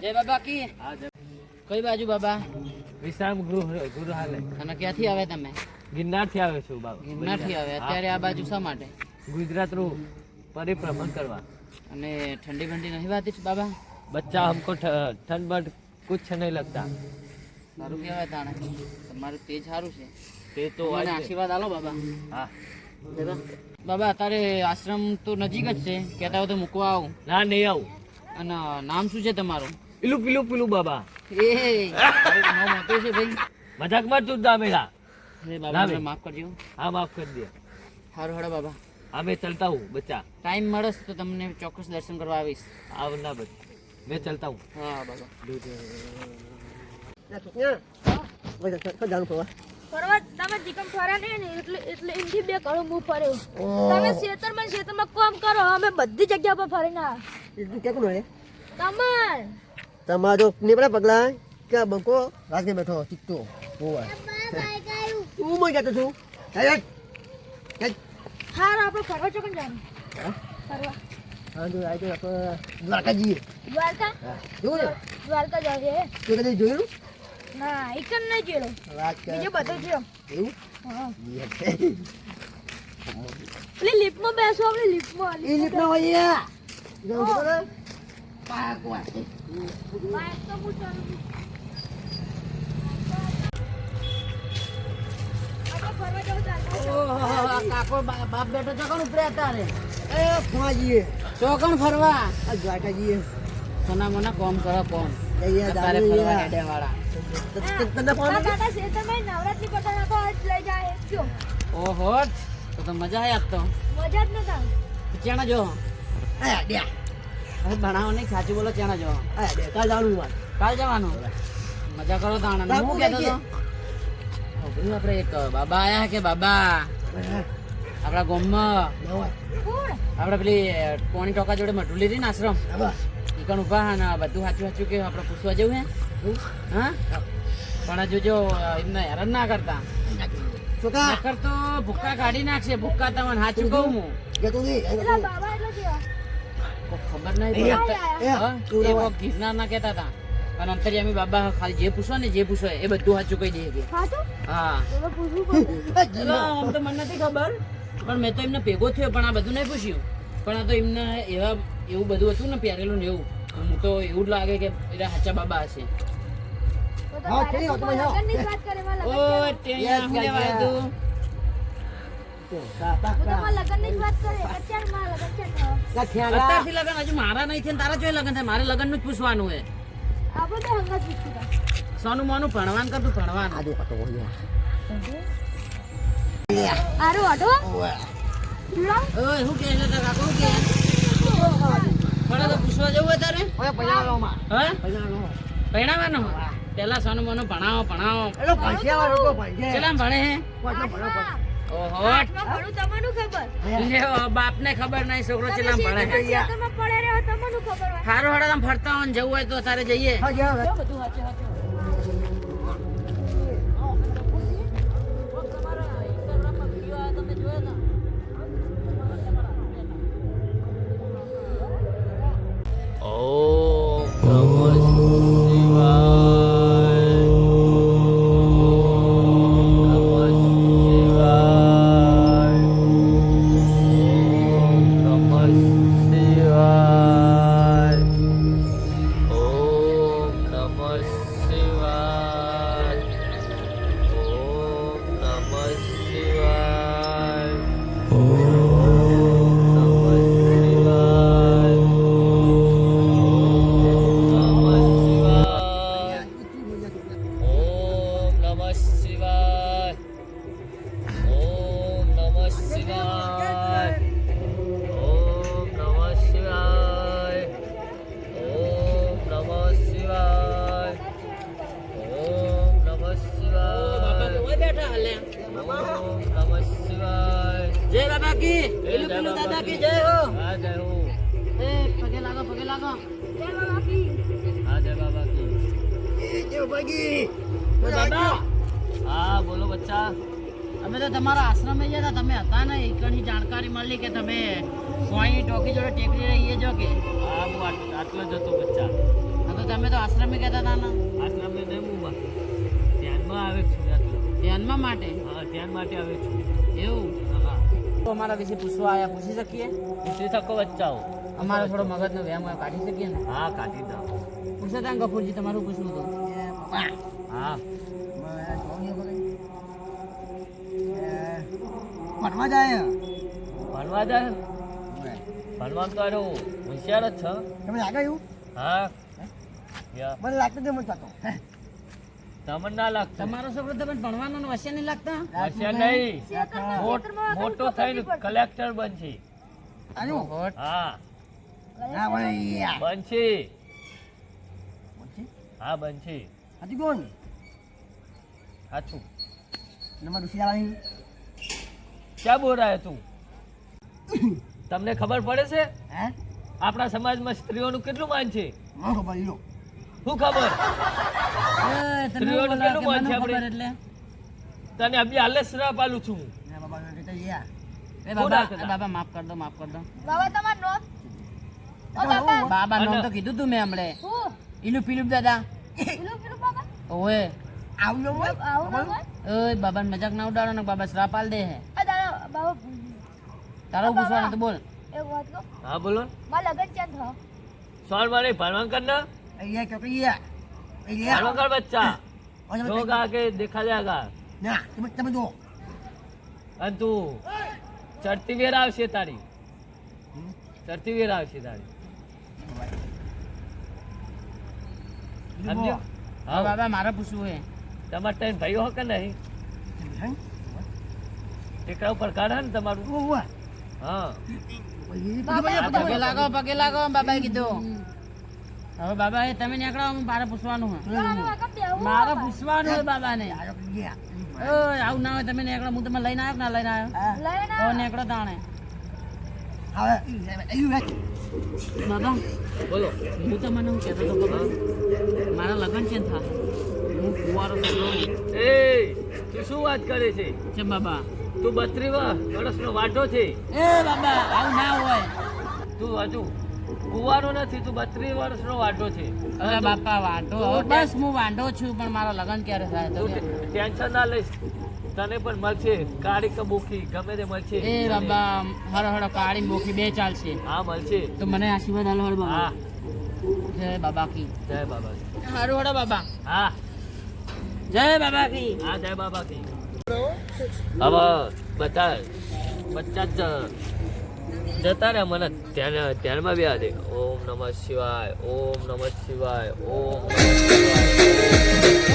જય બાબા કી હા જય કઈ બાજુ બાબા? વિશ્રામ ગૃહ હાલે. અને ક્યાંથી આવે તમે? ગિરનાર થી આવે છું બાબા. ગિરનાર થી આવે. અત્યારે આ બાજુ શા માટે? गुजरात रू परिभ्रमण करवा. અને ठंडी बंडी नहीं वाती बाबा? बच्चा हमको ठंड बंड कुछ नहीं लगता. सारू कहेवाय ताणे તમારું તેજ સારું છે. તે તો મને આશીર્વાદ આલો બાબા. હા બાબા અત્યારે આશ્રમ તો નજીક જ છે, કહેતા હોય તો મૂકવા આવું. ના નહીં આવું. અને નામ શું છે તમારું? પીલું પીલું પીલું બાબા. એ નામ મોટું છે ભાઈ. મજાક મત તું દામેલા. હે બાબા મને માફ કરજો. હા માફ कर दिया. સારું હડો બાબા. हाँ मैं चलता हूँ बच्चा. ટાઈમ મળે તો તમને ચોક્કસ દર્શન કરવા આવીશ. आव ना बच मैं चलता हूँ. હા બાબા. ફરવા તમે જીકમ ફર્યા નહીં ને એટલે એમથી બે કળો હું ફર્યો. તમે ખેતરમાં કામ કરો, અમે બધી જગ્યા પર ફરીને તમાર તમારો નીપડા પગલા કે બંકો રાજને બેઠો ચિત્તો હોવા હું મઈ જતો છું. હાર આપણે ફરવા ચોકન જવાનું. ફરવા હા જો આ તો આપણે દ્વારકા જઈએ. દ્વારકા જોયું ને દ્વારકા જાજે. તે કદી જોયું ના એકન નહીં જેલો વાત કર બીજો બધો થયો. એવું હા એ પેલી લિફ્ટમાં બેસો. આપણે લિફ્ટમાં લીપ ના હોય જો બોલે પાક વાત બાઈક તો હું ચાલું છું. આપણે ફરવા જવું ચાલતા. ઓહો આ કાકો બાપ બેટો ચોકણ ઉપરે હતા રે. એ ફવા જઈએ ચોકણ ફરવા. આ દ્વારકા જઈએ. સોના મોના કોમ કરો કોમ. જઈએ અત્યારે ફરવા હેડે વાળા. તને ફોન દાદા ખેતરમાં નવરાત્રી કરતા નાખો આજ લઈ જાય કયો ઓહો તો મજા આવી આજ તો. મજા જ નતા. ચેણા જો આ ડ્યા હવે બનાવો નહીં, સાચું બોલો. ચેણા જો આ ડે કાલ જાણું વાત કાલ જવાનું. મજા કરો તાણા. હું કહેતો હતો આપણે એક બાબા આયા કે બાબા આપણા ગામમાં કોણ? આપણે પેલી પોણી ટોકા જોડે મટુલી રહી ને આશ્રમ આબા ઈકણ ઉભા ને બધું સાચું સાચું કે આપણે પૂછવા જેવું હે. હા પણ જોજો એમને હેરાન ના કરતા. છોકરા નકર તો ભૂક્કા કાઢી નાખશે. ભૂક્કા તમને સાચું કહું હું. જતો નહીં પેલા બાબા એટલે કેવા? કોઈ ખબર નહીં પડે. હા? એ કોક ગિરનાર ના કહેતા હતા. અને અંતરિયામી બાબા ખાલી જે પૂછો ને જે પૂછો એ બધું સાચું કહી દે કે. સાચું? હા તો પૂછવું પડે. એટલે આમ તો મને નથી ખબર, પણ મેં તો એમને ભેગો થયો પણ આ બધું નહીં પૂછ્યું. પણ આ તો એમને એવું બધું હતું ને પહેરેલું ને એવું. હું તો એવું જ લાગે કે એના સાચા બાબા હશે. તો તો હા, direct કેવી વાત લગનની જ વાત કરે. મારા ઓ લગન ત્યાં હું લેવા આવ્યો તું? તો તમારા લગનની જ વાત કરે. અત્યારે મારા લગન છે ને. અત્યારથી લગન હજુ મારા નહીં થયા ને તારા જોઈ લગન થાય. મારે લગનનું જ પૂછવાનું હે. આપણે તો હંગાત પૂછ્યું હતા. સોનું મોનું ભણવાનું કરતું ભણવાનું. આજો કટો હોય આરો આટો લો. ઓય શું કહે છે તારા કાકો? શું કહે? પણ તો પૂછવા જવું હોય તારે? ઓય પૈણાનો હા પૈણાનો ભણાવવાનો પેલા સોનું મોનું ભણાવો. એલો ભાષિયા વાળો તો ભાઈ કેટલા ભણે હે? કોટલો ભણો ઓહો આઠમાં ભણું તમને ખબર. લ્યો, બાપને ખબર નહીં છોકરો કેટલા ભણે હે. ખેતરમાં પડે રહ્યો તમને ખબર હોય. હારો હડા તમે ફરતા હોય ને જવું હોય તો તારે જઈએ. હા જા બધું સાચું સાચું. ओम नमः शिवाय. नमः शिवाय. ओम नमः शिवाय. ओम नमः शिवाय. ओम नमः शिवाय. બાપા તો ઓય બેઠા હાલે. જય બાબા કી. પેલું દાદા કી જય હો. એ પગે લાગો. જય બાબા કી. જે ભાગી તો દાદા हाँ बोलो बच्चा. અમે તો તમારા આશ્રમે ગયા હતા. તમે હતા ને એકની જાણકારી મળી કે તમે કોઈ ટોકી જોડે ટેકરી રહીએ જો કે. हाँ वो आटला जो तो बच्चा. હા તો તો તમે તો આશ્રમે કહેતા હતા ને આશ્રમે નહીં હું ધ્યાનમાં આવે છું આટલો. ધ્યાનમાં માટે હા ધ્યાન માટે આવે છું. એવું હા તો અમારા વિશે પૂછવા આયા પૂછી શકીએ પૂછી શકો બચ્ચાઓ. અમારો થોડો મગજનો વ્યાયામ હોય, કાઢી શકીએ ને હા કાઢી દો. પૂછો તા ગફુરજી તમારું પૂછવું હતું હા ભણવા જાય ભણવા જાય. ભણવામાં તો આરો હોશિયાર જ છે. તમે લાગે એવું હા યા મને લાગતું નથી, મને થતો તમને ના લાગતું. તમારો છોકરો તમને ભણવાનો ને વસ્યા નહીં લાગતા હોશિયાર નહીં. મોટો થઈને કલેક્ટર બનશે. આવ્યું હા ના ભાઈ યાર બનશે. હા બનશે. હતી કોણ સાચું. નંબર દુસરી આવવાની ક્યાં બોલ રહ્યા તું? તમને ખબર પડે છે હે આપણા સમાજમાં સ્ત્રીઓનું કેટલું માન છે? મને ખબર લો શું ખબર? એ, તમે સ્ત્રીઓનું બોલાવો કેટલું કે માન છે મને આપણે? ખબર એટલે તને અભી હાલે શ્રાપ આલું છું હું. ના બાબા કહેતા યાર એ બોલા બાબા કદા. એ બાબા માફ કર દો માફ કર દો બાબા તમાર નોમ ઓ બાબા બાબા નામ અને- તો કીધું તું મેં હમણે હું ઈલું પીલું દાદા પેલું પેલું બાબા ઓએ આવું લો મોય આવું ના હોય ઓય બાબાને મજાક ના ઉડાડો ને બાબા શ્રાપ આલ દે હે આ દાદા બાબા તારું પૂછવાનું તો બોલ એક વાત કહો હા બોલો. મારા લગન ક્યાં થયો સોન મારે ભણવા કર ના. અહીંયા ક્યો કે યાર અહીંયા ભણવા કર બચ્ચા. ઓય जो गा के देखा जाएगा. ના તમે જો અને તું ચડતી વેર આવશે તારી. ચડતી વેર આવશે તારી. સમજ્યો? હા હા બાબા મારે પૂછવું હે તમારા ત્રણ ભાઈઓ હો કે નહીં? ટેકરા ઉપર કાઢે ને તમારું. ઓવા હા પગે લાગો બાબાએ કીધું હવે બાબા એ તમે નીકળો હું મારે પૂછવાનું હે મારે પૂછવાનું હે બાબાને ઓય આવું ના હોય તમે નીકળો હું તમે લઈને આવ્યો કે ના લઈને આવ્યો લઈને તો નીકળો તાણે હવે એવું બાબા બોલો. હું તમને હું કહેતો હતો ખબર મારા લગ્ન છે થા હું કુંવારો છોકરો એ તું શું વાત કરે છે? છે બાબા તું 32 વર્ષનો વાઢો છે. એ બાબા આવું ના હોય તું હજુ કુંવારો નથી. તું 32 વર્ષનો વાઢો છે. અરે બાપા વાંઢો હવે બસ હું વાંઢો છું પણ મારા લગ્ન ક્યારે થાય તો તું ટેન્શન ના લઈશ. તને પણ મળશે કાળી કે બોખી ગમે તે મળશે. એ બાબા હરો હરો કાળી બોખી બે ચાલશે હા મળશે. તો મને આશીર્વાદ આલો હરો બાબા હા જય બાબા કી જય બાબા. હારું હરો બાબા હા જય બાબા કી હા જય બાબા કી. હવે બધા બચ્ચા જતા રહ્યા મને ધ્યાનમાં બે દે. ઓમ નમઃ શિવાય ઓમ નમઃ શિવાય ઓમ નમઃ શિવાય.